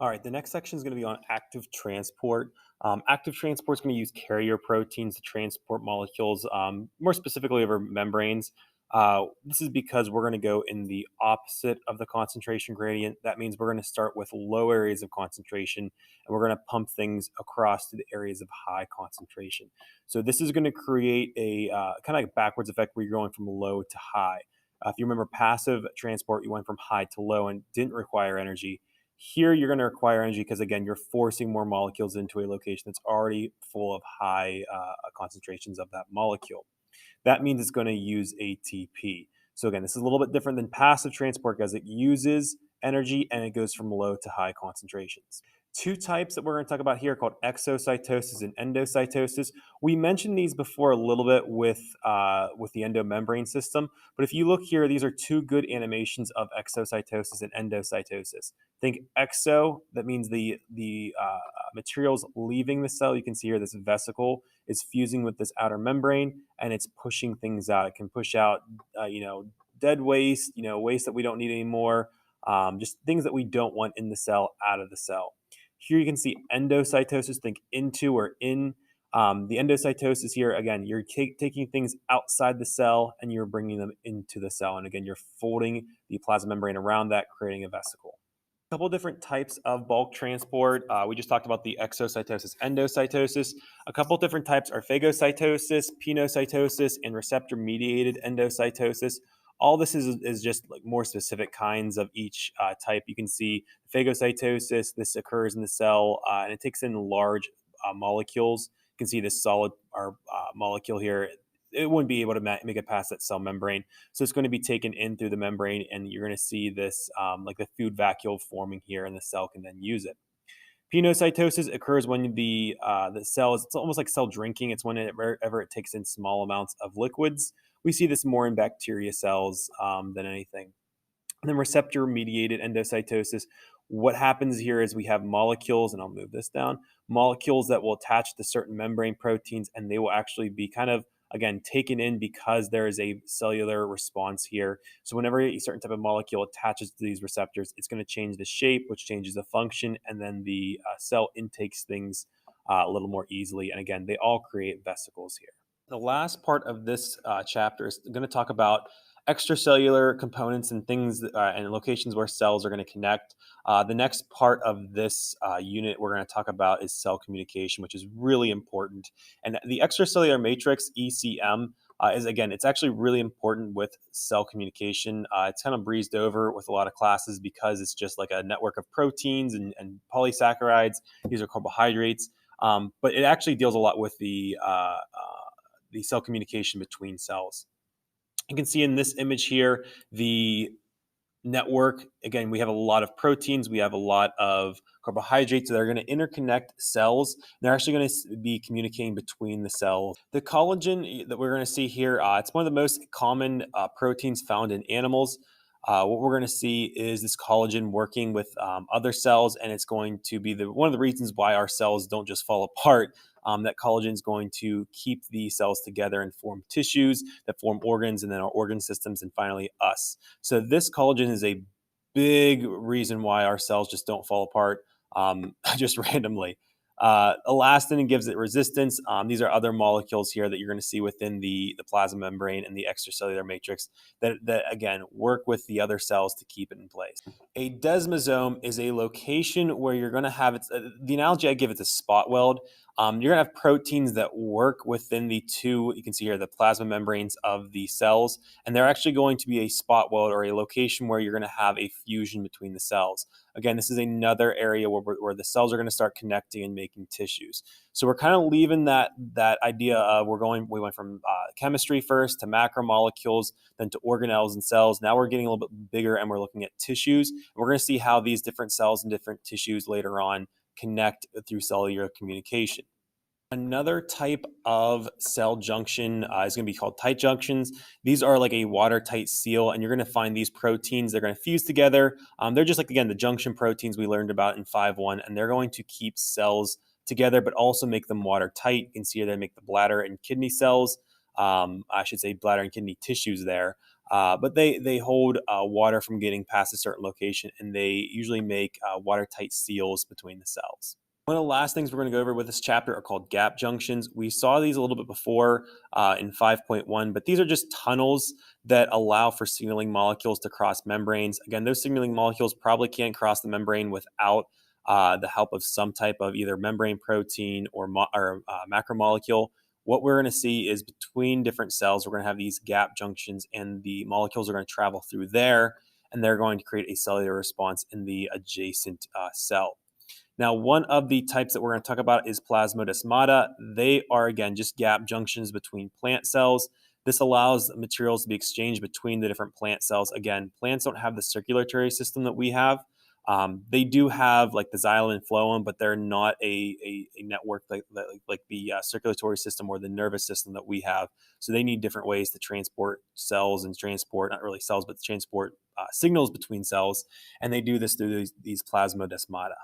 All right, the next section is going to be on active transport. Active transport is going to use carrier proteins to transport molecules, more specifically over membranes. This is because we're going to go in the opposite of the concentration gradient. That means we're going to start with low areas of concentration and we're going to pump things across to the areas of high concentration. So, this is going to create a kind of like backwards effect where you're going from low to high. If you remember passive transport, you went from high to low and didn't require energy. Here, you're going to require energy because, again, you're forcing more molecules into a location that's already full of high concentrations of that molecule. That means it's going to use ATP. So, again, this is a little bit different than passive transport because it uses energy and it goes from low to high concentrations. Two types that we're going to talk about here are called exocytosis and endocytosis. We mentioned these before a little bit with the endomembrane system, but if you look here, these are two good animations of exocytosis and endocytosis. Think exo, that means the materials leaving the cell. You can see here this vesicle is fusing with this outer membrane and it's pushing things out. It can push out, dead waste, waste that we don't need anymore, just things that we don't want in the cell out of the cell. Here you can see endocytosis, think into or in. The endocytosis here, again, you're taking things outside the cell and you're bringing them into the cell. And again, you're folding the plasma membrane around that, creating a vesicle. Couple different types of bulk transport. We just talked about the exocytosis, endocytosis. A couple different types are phagocytosis, pinocytosis, and receptor-mediated endocytosis. All this is just like more specific kinds of each type. You can see phagocytosis. This occurs in the cell, and it takes in large molecules. You can see this solid molecule here. It wouldn't be able to make it past that cell membrane. So it's going to be taken in through the membrane, and you're going to see this like the food vacuole forming here, and the cell can then use it. Pinocytosis occurs when the cell is, it's almost like cell drinking. It's whenever it takes in small amounts of liquids. We see this more in bacteria cells than anything. And then receptor mediated endocytosis. What happens here is we have molecules, and I'll move this down, molecules that will attach to certain membrane proteins, and they will actually be kind of, again, taken in because there is a cellular response here. So whenever a certain type of molecule attaches to these receptors, it's going to change the shape, which changes the function, and then the cell intakes things a little more easily. And again, they all create vesicles here. The last part of this chapter is going to talk about extracellular components and things and locations where cells are going to connect. The next part of this unit we're going to talk about is cell communication, which is really important. And the extracellular matrix, ECM, is again, it's actually really important with cell communication. It's kind of breezed over with a lot of classes because it's just like a network of proteins and polysaccharides. These are carbohydrates. But it actually deals a lot with the cell communication between cells. You can see in this image here, the network. Again, we have a lot of proteins, we have a lot of carbohydrates that are going to interconnect cells. They're actually going to be communicating between the cells. The collagen that we're going to see here, it's one of the most common proteins found in animals. What we're going to see is this collagen working with other cells, and it's going to be one of the reasons why our cells don't just fall apart. That collagen is going to keep the cells together and form tissues that form organs, and then our organ systems, and finally us. So this collagen is a big reason why our cells just don't fall apart just randomly. Elastin gives it resistance. These are other molecules here that you're going to see within the plasma membrane and the extracellular matrix that again work with the other cells to keep it in place. A desmosome is a location where you're going to have the analogy I give it's a spot weld. You're going to have proteins that work within the two, you can see here, the plasma membranes of the cells, and they're actually going to be a spot weld or a location where you're going to have a fusion between the cells. Again, this is another area where the cells are going to start connecting and making tissues. So we're kind of leaving that idea of we went from chemistry first to macromolecules, then to organelles and cells. Now we're getting a little bit bigger and we're looking at tissues. And we're going to see how these different cells and different tissues later on connect through cellular communication. Another type of cell junction is going to be called tight junctions. These are like a watertight seal, and you're going to find these proteins. They're going to fuse together. They're just like, again, the junction proteins we learned about in 5.1, and they're going to keep cells together, but also make them watertight. You can see here they make the bladder and kidney cells. I should say bladder and kidney tissues there. but they hold water from getting past a certain location, and they usually make watertight seals between the cells. One of the last things we're going to go over with this chapter are called gap junctions. We saw these a little bit before in 5.1, but these are just tunnels that allow for signaling molecules to cross membranes. Again, those signaling molecules probably can't cross the membrane without the help of some type of either membrane protein or macromolecule. What we're going to see is between different cells, we're going to have these gap junctions, and the molecules are going to travel through there, and they're going to create a cellular response in the adjacent cell. Now, one of the types that we're going to talk about is plasmodesmata. They are, again, just gap junctions between plant cells. This allows materials to be exchanged between the different plant cells. Again, plants don't have the circulatory system that we have. They do have like the xylem and phloem, but they're not a network like the circulatory system or the nervous system that we have. So they need different ways to transport cells and transport, not really cells, but transport signals between cells. And they do this through these plasmodesmata.